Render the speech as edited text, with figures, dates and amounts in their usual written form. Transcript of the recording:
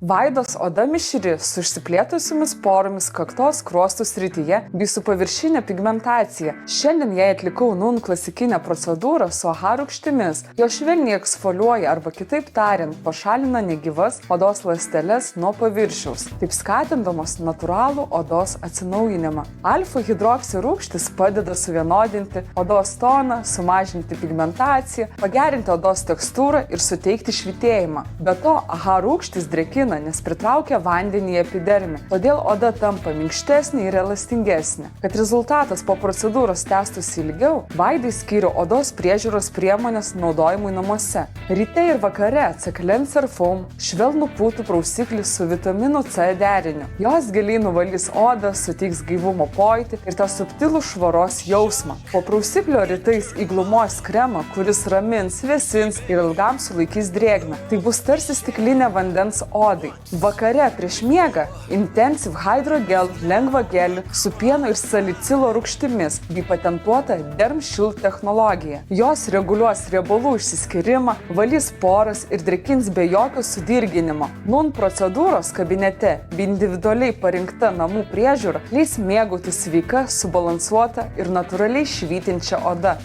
Vaidos oda mišri su išsiplėtusiomis poromis kaktos skruostų srityje bei su paviršinė pigmentacija. Šiandien jai atlikau NUN klasikinę procedūrą su AHA rūgštimis. Jo švelniai eksfoliuoja arba kitaip tariant, pašalina negyvas odos ląsteles nuo paviršiaus, taip skatindamos natūralų odos atsinaujinimą. Alfa-hidroksi rūgštis padeda suvienodinti odos toną, sumažinti pigmentaciją, pagerinti odos tekstūrą ir suteikti švytėjimą. Be to, AHA rūgštis drėkina, nes pritraukia vandenį į epidermį, todėl oda tampa minkštesnė ir elastingesnė. Kad rezultatas po procedūros tęstųsi ilgiau, Vaidai skyriau odos priežiūros priemonės naudojimui namuose. Ryte ir vakare C-Cleanser Foam švelnų putų prausiklis su vitaminu C deriniu. Jos giliai nuvalys odą, suteiks gaivumo pojūtį ir tą subtilų švaros jausmą. Po prausiklio rytais įglumos kremą, kuris ramins, vėsins ir ilgam sulaikys drėgmę. Tai bus tarsi stiklinė vandens odai. Vakare prieš miegą Intensive Hydrogel lengva gelį su pieno ir salicilo rūgštimis bei patentuota DermShield technologija. Jos reguliuos riebalų išsiskyrimą, valys poras ir drėkins be jokio sudirginimo. NUN procedūros kabinete bei individualiai parinkta namų priežiūra leis mėgautis sveika, subalansuota ir natūraliai švytinčia oda.